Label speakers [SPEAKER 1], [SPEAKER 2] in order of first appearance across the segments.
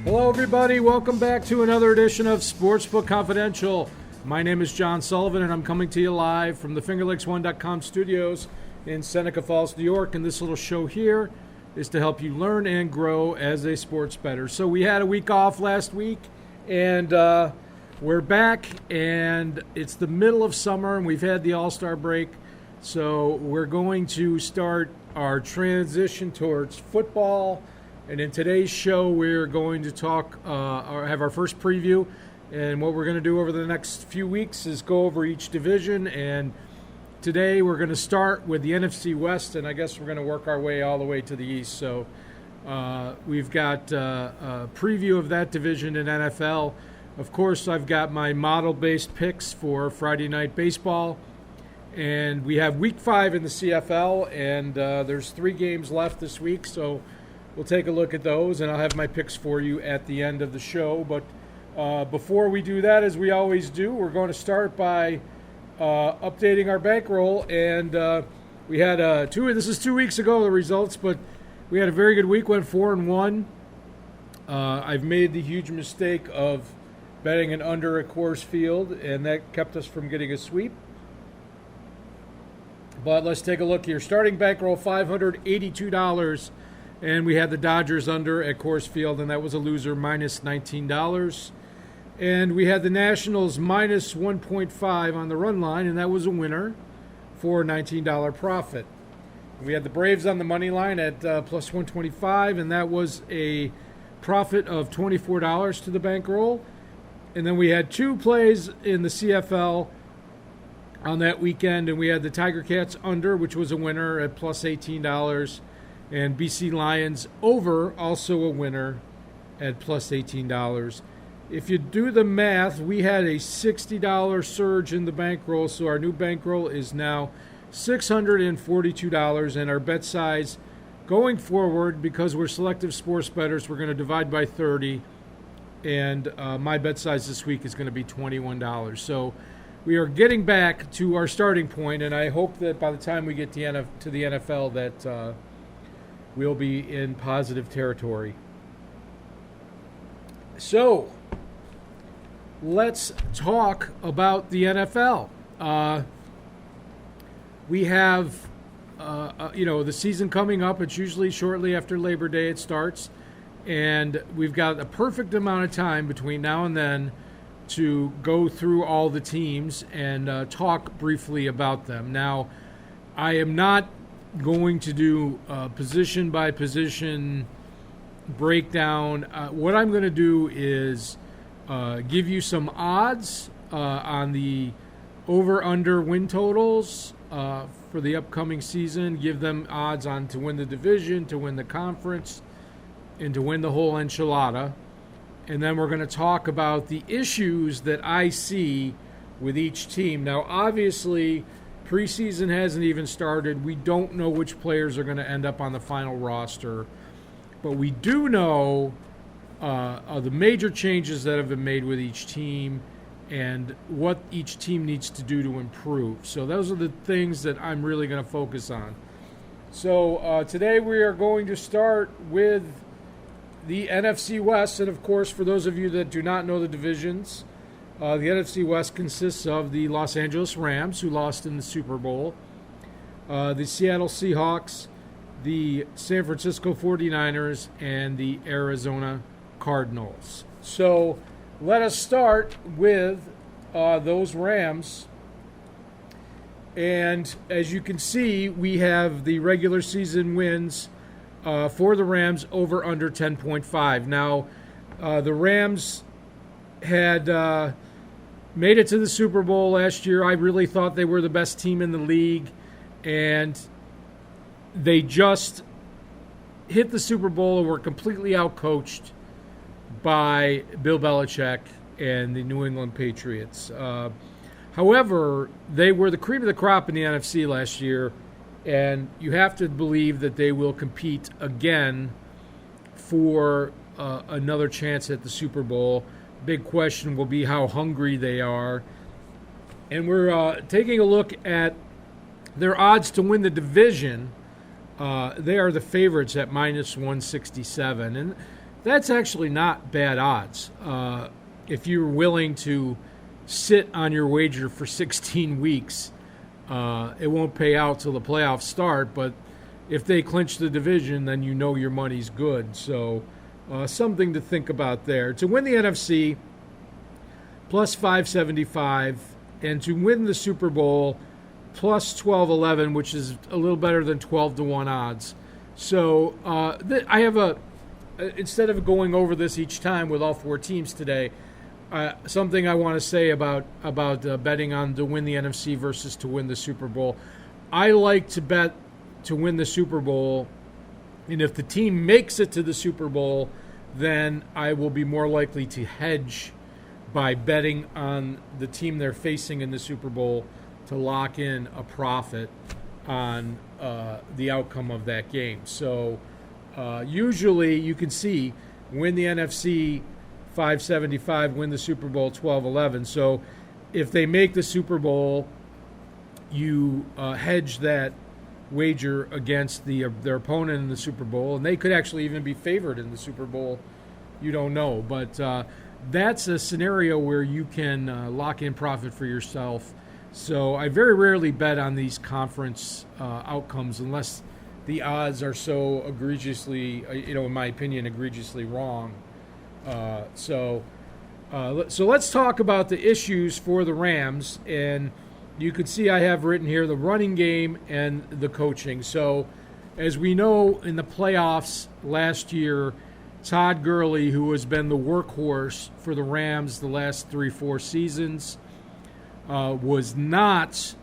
[SPEAKER 1] Hello, everybody. Welcome back to another edition of Sportsbook Confidential. My name is John Sullivan, and I'm coming to you live from the FingerLakes1.com studios in Seneca Falls, New York. And this little show here is to help you learn and grow as a sports bettor. So we had a week off last week, and we're back, and it's the middle of summer, and we've had the All-Star break. So we're going to start our transition towards football. And in today's show, we're going to talk, or have our first preview. And what we're going to do over the next few weeks is go over each division. And today we're going to start with the NFC West, and I guess we're going to work our way all the way to the East. So we've got a preview of that division in NFL. Of course, I've got my model-based picks for Friday Night Baseball. And we have Week 5 in the CFL, and there's 3 games left this week, so we'll take a look at those, and I'll have my picks for you at the end of the show. But before we do that, as we always do, we're going to start by updating our bankroll. And we had this is 2 weeks ago, the results, but we had a very good week, went 4-1. I've made the huge mistake of betting an under at Coors Field, and that kept us from getting a sweep. But let's take a look here. Starting bankroll, $582. And we had the Dodgers under at Coors Field, and that was a loser, minus $19. And we had the Nationals minus 1.5 on the run line, and that was a winner for a $19 profit. We had the Braves on the money line at plus 125, and that was a profit of $24 to the bankroll. And then we had 2 plays in the CFL on that weekend, and we had the Tiger Cats under, which was a winner at plus $18, and BC Lions over, also a winner at plus $18. If you do the math, we had a $60 surge in the bankroll, so our new bankroll is now $642, and our bet size going forward, because we're selective sports bettors, we're going to divide by 30, and my bet size this week is going to be $21. So we are getting back to our starting point, and I hope that by the time we get to the NFL that we'll be in positive territory. So let's talk about the NFL. We have, the season coming up. It's usually shortly after Labor Day it starts, and we've got a perfect amount of time between now and then to go through all the teams and talk briefly about them. Now, I am not going to do position by position breakdown. What I'm going to do is give you some odds on the over-under win totals for the upcoming season, give them odds on to win the division, to win the conference, and to win the whole enchilada. And then we're going to talk about the issues that I see with each team. Now, obviously, preseason hasn't even started. We don't know which players are going to end up on the final roster. But we do know the major changes that have been made with each team and what each team needs to do to improve. So those are the things that I'm really going to focus on. So today we are going to start with the NFC West, and of course, for those of you that do not know the divisions, the NFC West consists of the Los Angeles Rams, who lost in the Super Bowl, the Seattle Seahawks, the San Francisco 49ers, and the Arizona Cardinals. So let us start with those Rams. And as you can see, we have the regular season wins for the Rams over under 10.5. Now, the Rams had made it to the Super Bowl last year. I really thought they were the best team in the league, and they just hit the Super Bowl and were completely outcoached by Bill Belichick and the New England Patriots. However, they were the cream of the crop in the NFC last year, and you have to believe that they will compete again for another chance at the Super Bowl. Big question will be how hungry they are. And we're taking a look at their odds to win the division. They are the favorites at minus 167. And that's actually not bad odds. If you're willing to sit on your wager for 16 weeks, it won't pay out till the playoffs start, but if they clinch the division, then you know your money's good. So something to think about there. To win the NFC, plus 575, and to win the Super Bowl, plus 1211, which is a little better than 12-1 odds. So I have instead of going over this each time with all four teams today, something I want to say about betting on to win the NFC versus to win the Super Bowl. I like to bet to win the Super Bowl, and if the team makes it to the Super Bowl, then I will be more likely to hedge by betting on the team they're facing in the Super Bowl to lock in a profit on the outcome of that game. So usually you can see win the NFC 575, win the Super Bowl 12-11. So if they make the Super Bowl, you hedge that wager against their opponent in the Super Bowl, and they could actually even be favored in the Super Bowl. You don't know, but that's a scenario where you can lock in profit for yourself. So I very rarely bet on these conference outcomes unless the odds are so egregiously, in my opinion, egregiously wrong. So let's talk about the issues for the Rams. And you can see I have written here the running game and the coaching. So as we know, in the playoffs last year, Todd Gurley, who has been the workhorse for the Rams the last 3-4 seasons, was not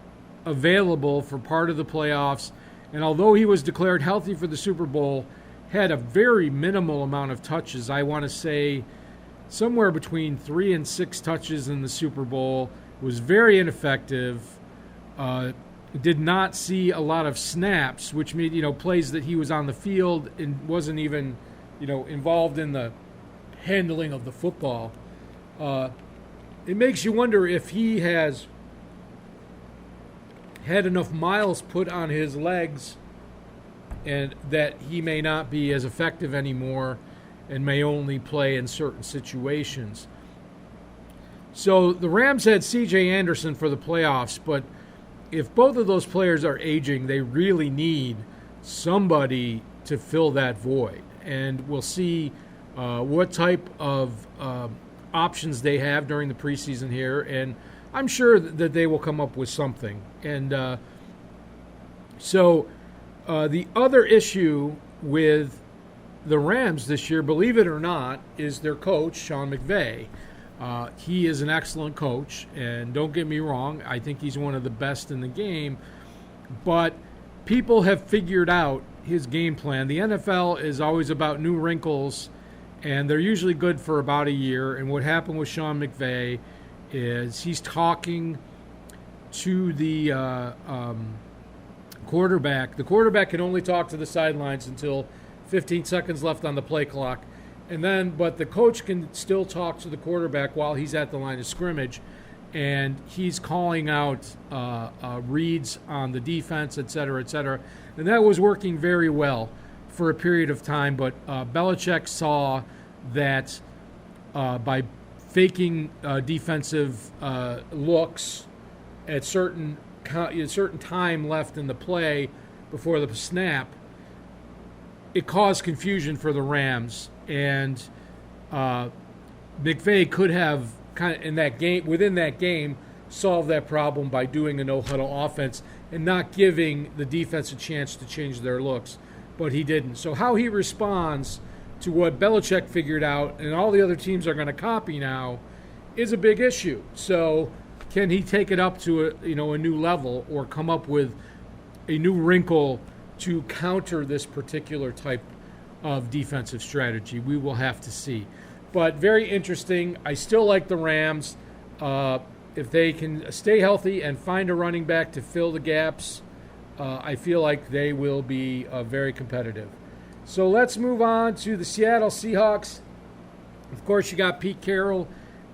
[SPEAKER 1] available for part of the playoffs. And although he was declared healthy for the Super Bowl, had a very minimal amount of touches. I want to say somewhere between 3 and 6 touches in the Super Bowl. Was very ineffective. Did not see a lot of snaps, which made plays that he was on the field and wasn't even involved in the handling of the football. It makes you wonder if he has had enough miles put on his legs and that he may not be as effective anymore and may only play in certain situations. So the Rams had C.J. Anderson for the playoffs, but if both of those players are aging, they really need somebody to fill that void. And we'll see what type of options they have during the preseason here, and I'm sure that they will come up with something. And so the other issue with the Rams this year, believe it or not, is their coach, Sean McVay. He is an excellent coach, and don't get me wrong, I think he's one of the best in the game, but people have figured out his game plan. The NFL is always about new wrinkles, and they're usually good for about a year. And what happened with Sean McVay is he's talking to the quarterback. The quarterback can only talk to the sidelines until 15 seconds left on the play clock. But the coach can still talk to the quarterback while he's at the line of scrimmage, and he's calling out reads on the defense, et cetera, et cetera. And that was working very well for a period of time, but Belichick saw that by faking defensive looks at certain time left in the play before the snap, it caused confusion for the Rams, and McVay could have within that game solved that problem by doing a no-huddle offense and not giving the defense a chance to change their looks, but he didn't. So how he responds to what Belichick figured out and all the other teams are going to copy now is a big issue. So can he take it up to a new level or come up with a new wrinkle to counter this particular type of defensive strategy? We will have to see. But very interesting. I still like the Rams. If they can stay healthy and find a running back to fill the gaps, I feel like they will be very competitive. So let's move on to the Seattle Seahawks. Of course, you got Pete Carroll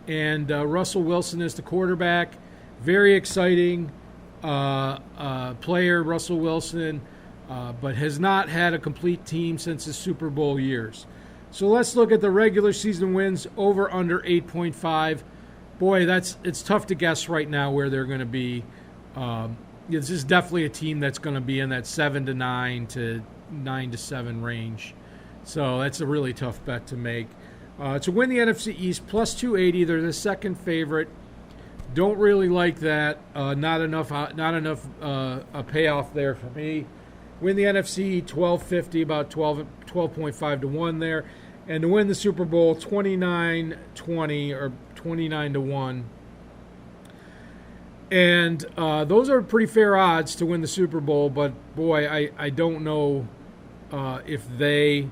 [SPEAKER 1] and Russell Wilson as the quarterback. Very exciting player, Russell Wilson, but has not had a complete team since his Super Bowl years. So let's look at the regular season wins over under 8.5. Boy, it's tough to guess right now where they're going to be. This is definitely a team that's going to be in that 7-9 to 9-7 range. So that's a really tough bet to make. To win the NFC East, plus 280. They're the second favorite. Don't really like that. Not enough a payoff there for me. Win the NFC, 1250, about 12.5 to 1 there. And to win the Super Bowl, 29-20 or 29 to 1. And those are pretty fair odds to win the Super Bowl, but boy, I don't know if they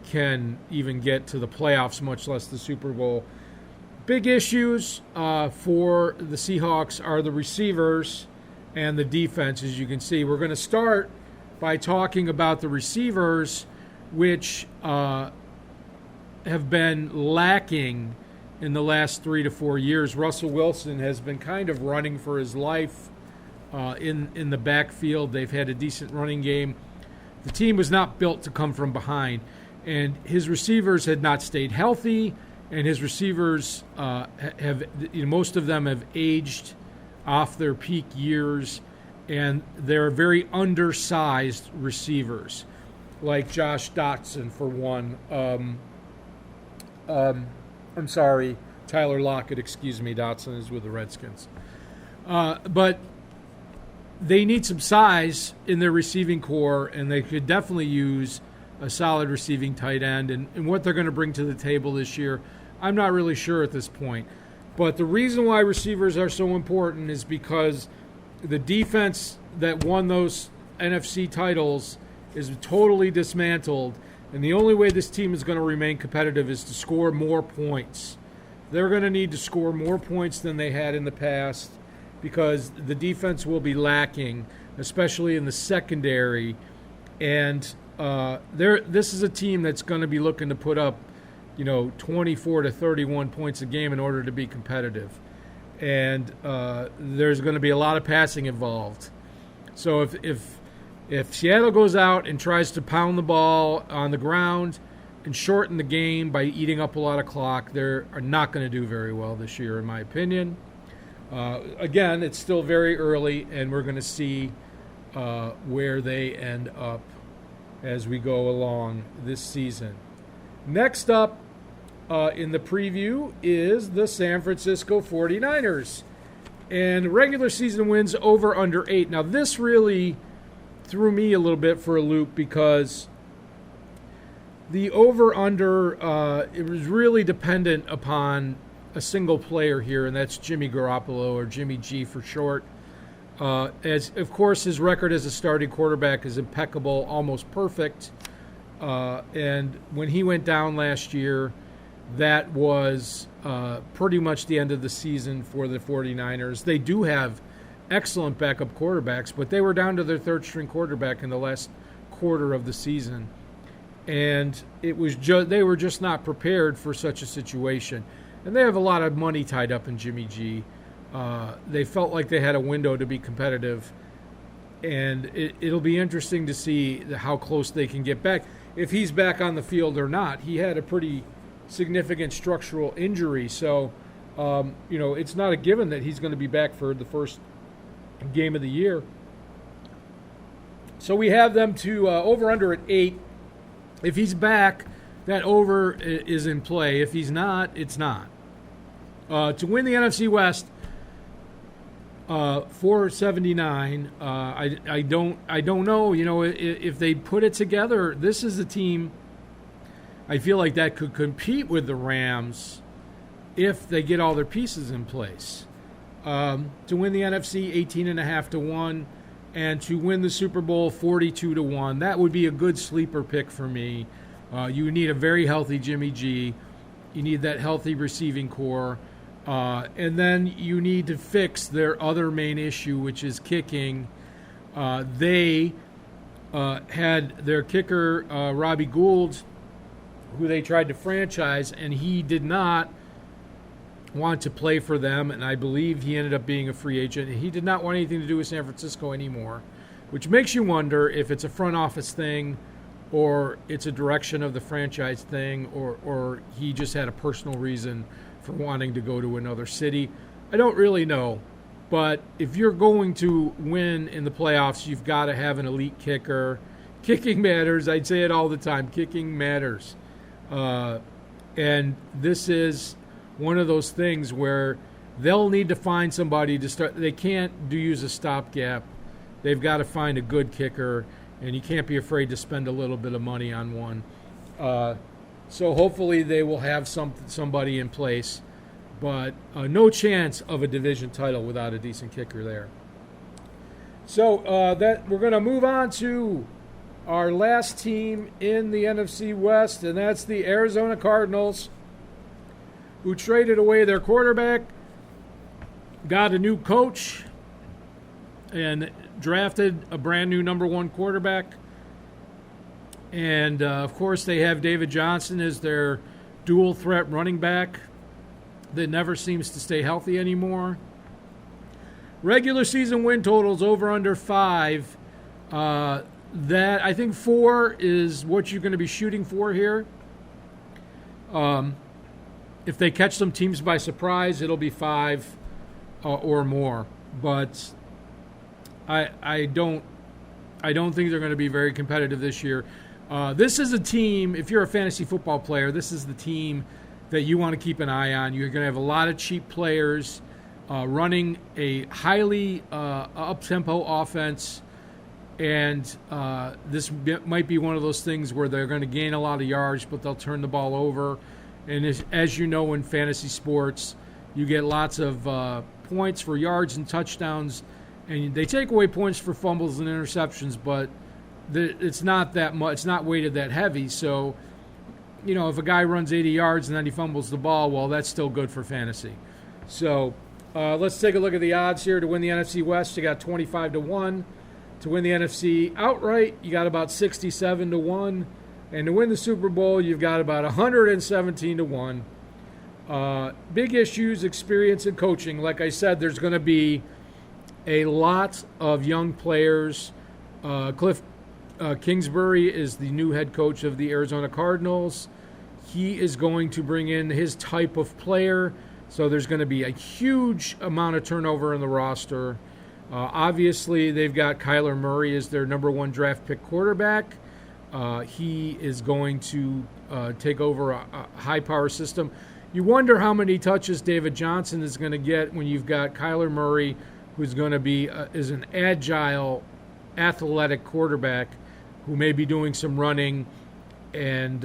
[SPEAKER 1] can even get to the playoffs, much less the Super Bowl. Big issues for the Seahawks are the receivers and the defense, as you can see. We're going to start by talking about the receivers, which have been lacking in the last 3 to 4 years. Russell Wilson has been kind of running for his life in the backfield. They've had a decent running game. The team was not built to come from behind, and his receivers had not stayed healthy, and his receivers most of them have aged off their peak years, and they're very undersized receivers, like Josh Dotson for one. I'm sorry, Tyler Lockett, excuse me. Dotson is with the Redskins. But they need some size in their receiving core, and they could definitely use a solid receiving tight end. And what they're going to bring to the table this year, I'm not really sure at this point. But the reason why receivers are so important is because the defense that won those NFC titles is totally dismantled. And the only way this team is going to remain competitive is to score more points. They're going to need to score more points than they had in the past because the defense will be lacking, especially in the secondary. And this is a team that's going to be looking to put up, 24 to 31 points a game in order to be competitive. And there's going to be a lot of passing involved. So if Seattle goes out and tries to pound the ball on the ground and shorten the game by eating up a lot of clock, they are not going to do very well this year, in my opinion. Again, it's still very early, and we're going to see where they end up as we go along this season. Next up in the preview is the San Francisco 49ers. And regular season wins over under 8. Now, this really threw me a little bit for a loop because the over-under, it was really dependent upon a single player here, and that's Jimmy Garoppolo, or Jimmy G for short. As of course, his record as a starting quarterback is impeccable, almost perfect. And when he went down last year, that was pretty much the end of the season for the 49ers. They do have excellent backup quarterbacks, but they were down to their third-string quarterback in the last quarter of the season. And it was they were just not prepared for such a situation. And they have a lot of money tied up in Jimmy G. They felt like they had a window to be competitive. And it'll be interesting to see how close they can get back. If he's back on the field or not. He had a pretty significant structural injury. So, it's not a given that he's going to be back for the first game of the year. So we have them to over-under at 8. If he's back, that over is in play. If he's not, it's not. To win the NFC West, 479. I don't know. If they put it together, this is a team I feel like that could compete with the Rams if they get all their pieces in place. To win the NFC, 18.5 to 1, and to win the Super Bowl, 42 to 1. That would be a good sleeper pick for me. You need a very healthy Jimmy G. You need that healthy receiving core. And then you need to fix their other main issue, which is kicking. They had their kicker, Robbie Gould, who they tried to franchise, and he did not want to play for them, and I believe he ended up being a free agent. He did not want anything to do with San Francisco anymore, which makes you wonder if it's a front office thing or it's a direction of the franchise thing, or he just had a personal reason for wanting to go to another city. I don't really know. But if you're going to win in the playoffs, you've got to have an elite kicker. Kicking matters. I'd say it all the time. Kicking matters. And this is one of those things where they'll need to find somebody to start. They can't use a stopgap. They've got to find a good kicker, and you can't be afraid to spend a little bit of money on one. So hopefully they will have somebody in place. But no chance of a division title without a decent kicker there. So that we're going to move on to our last team in the NFC West, and that's the Arizona Cardinals, who traded away their quarterback, got a new coach, and drafted a brand new number one quarterback. And, of course, they have David Johnson as their dual threat running back that never seems to stay healthy anymore. Regular season win totals over under 5. That I think 4 is what you're going to be shooting for here. If they catch some teams by surprise, it'll be 5 or more. But I don't think they're going to be very competitive this year. This is a team, if you're a fantasy football player, this is the team that you want to keep an eye on. You're going to have a lot of cheap players running a highly up-tempo offense, and this might be one of those things where they're going to gain a lot of yards, but they'll turn the ball over. And as you know, in fantasy sports, you get lots of points for yards and touchdowns, and they take away points for fumbles and interceptions, but it's not that much. It's not weighted that heavy, so you know, if a guy runs 80 yards and then he fumbles the ball, well, that's still good for fantasy. So let's take a look at the odds here to win the NFC West. You got 25-1. To win the NFC outright, you got about 67-1. And to win the Super Bowl, you've got about 117-1. Big issues, experience, and coaching. Like I said, there's going to be a lot of young players. Cliff Kingsbury is the new head coach of the Arizona Cardinals. He is going to bring in his type of player, so there's going to be a huge amount of turnover in the roster. Obviously, they've got Kyler Murray as their number one draft pick quarterback. He is going to take over a high-power system. You wonder how many touches David Johnson is going to get when you've got Kyler Murray, who's going to be is an agile, athletic quarterback who may be doing some running, and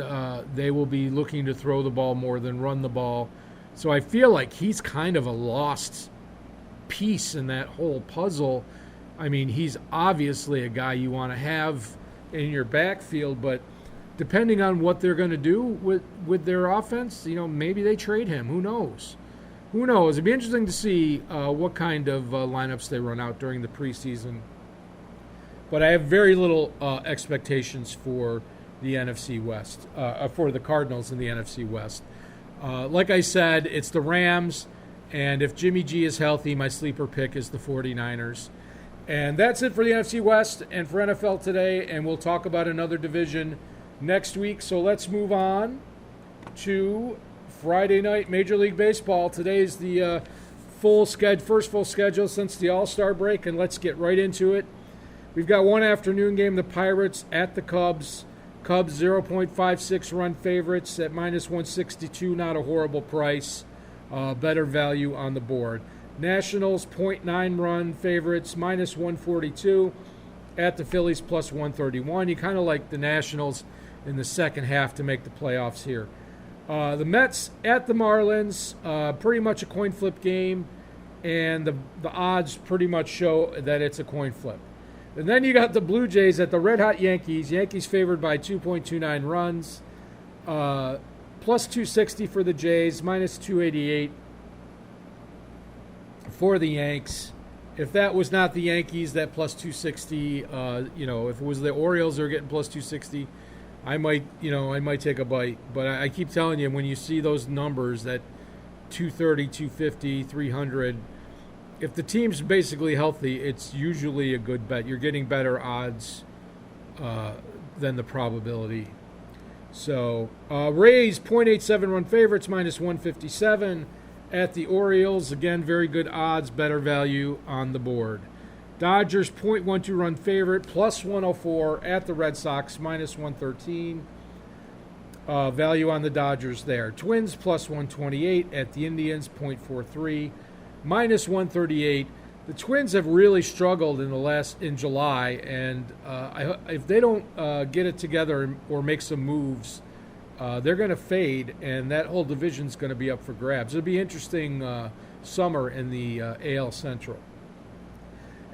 [SPEAKER 1] they will be looking to throw the ball more than run the ball. So I feel like he's kind of a lost piece in that whole puzzle. I mean, he's obviously a guy you want to have in your backfield, but depending on what they're going to do with their offense, you know, maybe they trade him. Who knows? Who knows? It'd be interesting to see what kind of lineups they run out during the preseason. But I have very little expectations for the NFC West, for the Cardinals in the NFC West. Like I said, it's the Rams, and if Jimmy G is healthy, my sleeper pick is the 49ers. And that's it for the NFC West and for NFL today, and we'll talk about another division next week. So let's move on to Friday night Major League Baseball. Today's the first full schedule since the All-Star break, and let's get right into it. We've got one afternoon game, the Pirates at the Cubs. Cubs 0.56 run favorites at minus 162, not a horrible price. Better value on the board. Nationals 0.9 run favorites, minus 142 at the Phillies plus 131. You kind of like the Nationals in the second half to make the playoffs here. The Mets at the Marlins, pretty much a coin flip game, and the odds pretty much show that it's a coin flip. And then you got the Blue Jays at the red-hot Yankees. Yankees favored by 2.29 runs. Plus 260 for the Jays, minus 288 for the Yanks. If that was not the Yankees, that plus 260, if it was the Orioles, they're getting plus 260, I might take a bite. But I keep telling you, when you see those numbers, that 230, 250, 300, if the team's basically healthy, it's usually a good bet. You're getting better odds than the probability. So Rays 0.87 run favorites minus 157 at the Orioles. Again, very good odds, better value on the board. Dodgers 0.12 run favorite plus 104 at the Red Sox minus 113. Value on the Dodgers there. Twins plus 128 at the Indians 0.43 minus 138. The Twins have really struggled in July, and if they don't get it together or make some moves, they're going to fade, and that whole division's going to be up for grabs. It'll be interesting summer in the AL Central.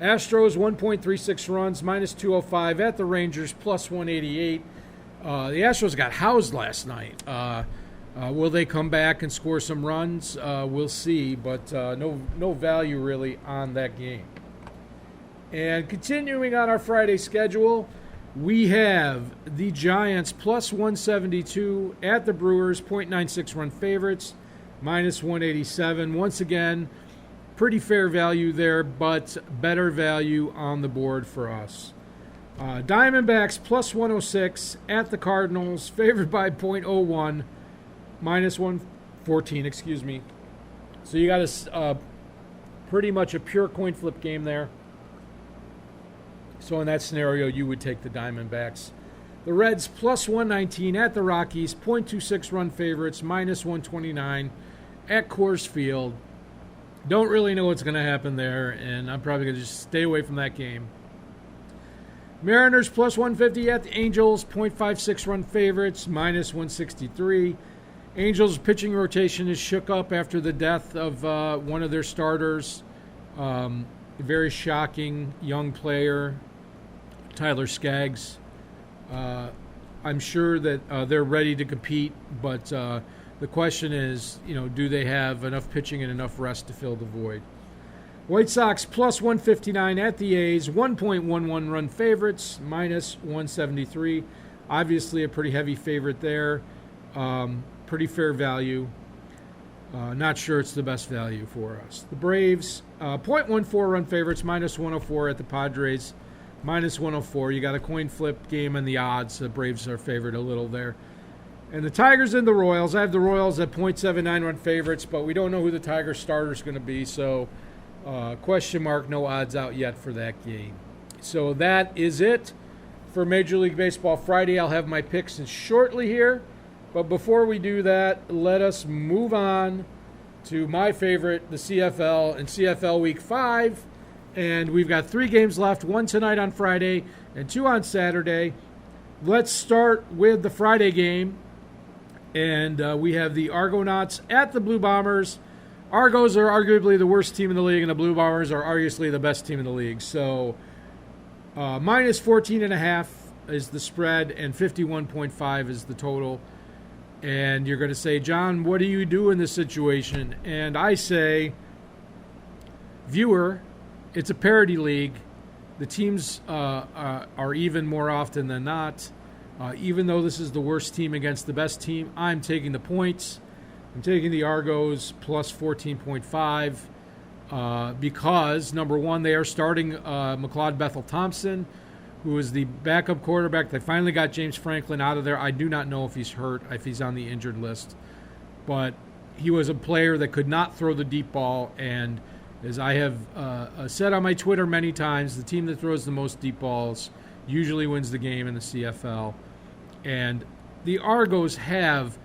[SPEAKER 1] Astros 1.36 runs minus 205 at the Rangers plus 188. The Astros got housed last night. Will they come back and score some runs? We'll see, but no value really on that game. And continuing on our Friday schedule, we have the Giants plus 172 at the Brewers, 0.96 run favorites, minus 187. Once again, pretty fair value there, but better value on the board for us. Diamondbacks plus 106 at the Cardinals, favored by 0.01. Minus 114, excuse me. So you got a pretty much a pure coin flip game there. So in that scenario, you would take the Diamondbacks. The Reds plus 119 at the Rockies, 0.26 run favorites, minus 129 at Coors Field. Don't really know what's going to happen there, and I'm probably going to just stay away from that game. Mariners plus 150 at the Angels, 0.56 run favorites, minus 163. Angels' pitching rotation is shook up after the death of one of their starters. A very shocking young player, Tyler Skaggs. I'm sure that they're ready to compete, but the question is, do they have enough pitching and enough rest to fill the void? White Sox plus 159 at the A's, 1.11 run favorites, minus 173. Obviously a pretty heavy favorite there. Pretty fair value. Not sure it's the best value for us. The Braves, 0.14 run favorites, minus 104 at the Padres, minus 104. You got a coin flip game and the odds. The Braves are favored a little there. And the Tigers and the Royals. I have the Royals at 0.79 run favorites, but we don't know who the Tigers starter is going to be, so question mark, no odds out yet for that game. So that is it for Major League Baseball Friday. I'll have my picks shortly here. But before we do that, let us move on to my favorite, the CFL, and CFL Week 5. And we've got 3 games left, 1 tonight on Friday and 2 on Saturday. Let's start with the Friday game. And we have the Argonauts at the Blue Bombers. Argos are arguably the worst team in the league, and the Blue Bombers are obviously the best team in the league. So minus 14.5 is the spread, and 51.5 is the total. And you're going to say, John, what do you do in this situation? And I say, viewer, it's a parity league. The teams are even more often than not. Even though this is the worst team against the best team, I'm taking the points. I'm taking the Argos plus 14.5 because, number one, they are starting McLeod Bethel-Thompson, who is the backup quarterback. They finally got James Franklin out of there. I do not know if he's hurt, if he's on the injured list. But he was a player that could not throw the deep ball. And as I have said on my Twitter many times, the team that throws the most deep balls usually wins the game in the CFL. And the Argos have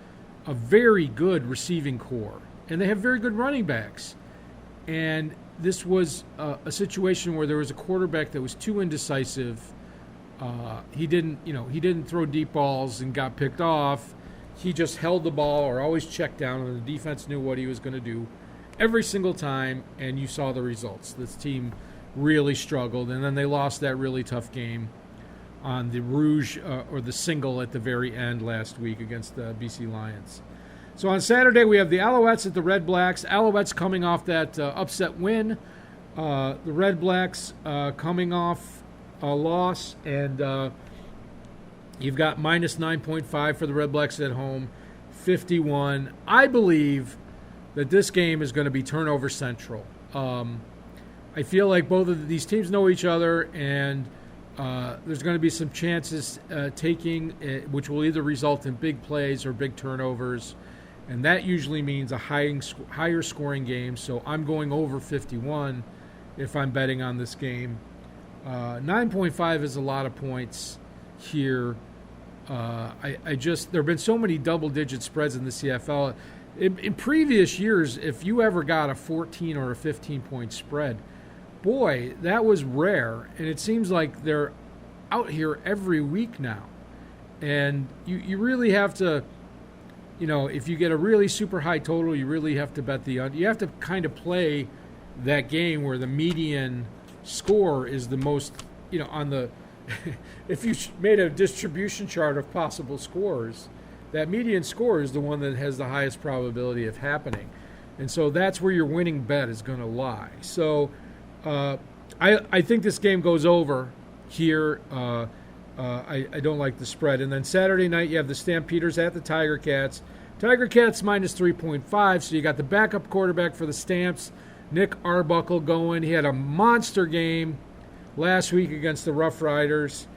[SPEAKER 1] a very good receiving core. And they have very good running backs. And this was a situation where there was a quarterback that was too indecisive. He didn't throw deep balls and got picked off. He just held the ball or always checked down, and the defense knew what he was going to do every single time, and you saw the results. This team really struggled, and then they lost that really tough game on the Rouge or the single at the very end last week against the BC Lions. So on Saturday, we have the Alouettes at the Red Blacks. Alouettes coming off that upset win. The Red Blacks coming off a loss, and you've got minus 9.5 for the Red Blacks at home, 51. I believe that this game is going to be turnover central. I feel like both of these teams know each other, and There's going to be some chances taking, which will either result in big plays or big turnovers, and that usually means a higher scoring game. So I'm going over 51 if I'm betting on this game. 9.5 is a lot of points here. There have been so many double-digit spreads in the CFL. In previous years, if you ever got a 14 or a 15-point spread, boy, that was rare. And it seems like they're out here every week now. And you really have to, if you get a really super high total, you really have to bet the under. You have to kind of play that game where the median score is the most, on the if you made a distribution chart of possible scores, that median score is the one that has the highest probability of happening. And so that's where your winning bet is going to lie. So I think this game goes over here. I don't like the spread. And then Saturday night, you have the Stampeders at the Tiger Cats. Tiger Cats minus 3.5, so you got the backup quarterback for the Stamps, Nick Arbuckle, going. He had a monster game last week against the Rough Riders.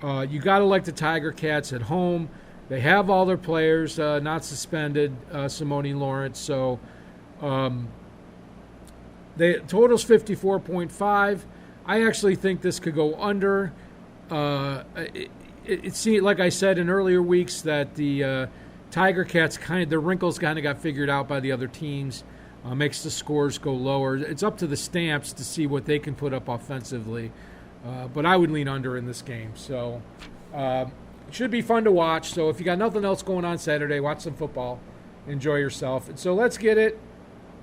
[SPEAKER 1] You got to like the Tiger Cats at home. They have all their players not suspended, Simone Lawrence. So total's 54.5. I actually think this could go under. It seemed, like I said in earlier weeks, that the Tiger Cats the wrinkles kind of got figured out by the other teams. Makes the scores go lower. It's up to the Stamps to see what they can put up offensively. But I would lean under in this game. So it should be fun to watch. So if you got nothing else going on Saturday, watch some football. Enjoy yourself. And so let's get it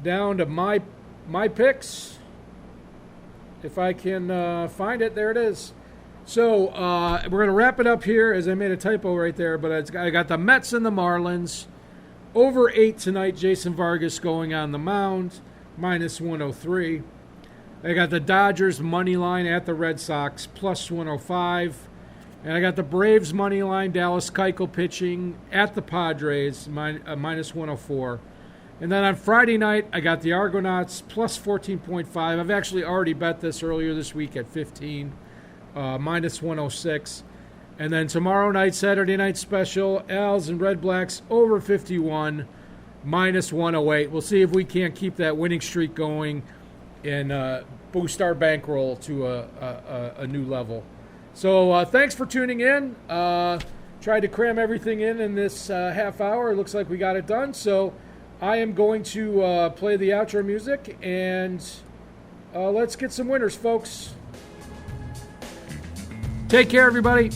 [SPEAKER 1] down to my picks. If I can find it, there it is. So we're going to wrap it up here, as I made a typo right there. But I got the Mets and the Marlins. Over 8 tonight, Jason Vargas going on the mound, minus 103. I got the Dodgers money line at the Red Sox, plus 105. And I got the Braves money line, Dallas Keuchel pitching at the Padres, minus 104. And then on Friday night, I got the Argonauts, plus 14.5. I've actually already bet this earlier this week at 15, minus 106. And then tomorrow night, Saturday night special, Als and Red Blacks over 51, minus 108. We'll see if we can't keep that winning streak going and boost our bankroll to a new level. So thanks for tuning in. Tried to cram everything in this half hour. It looks like we got it done. So I am going to play the outro music, and let's get some winners, folks. Take care, everybody.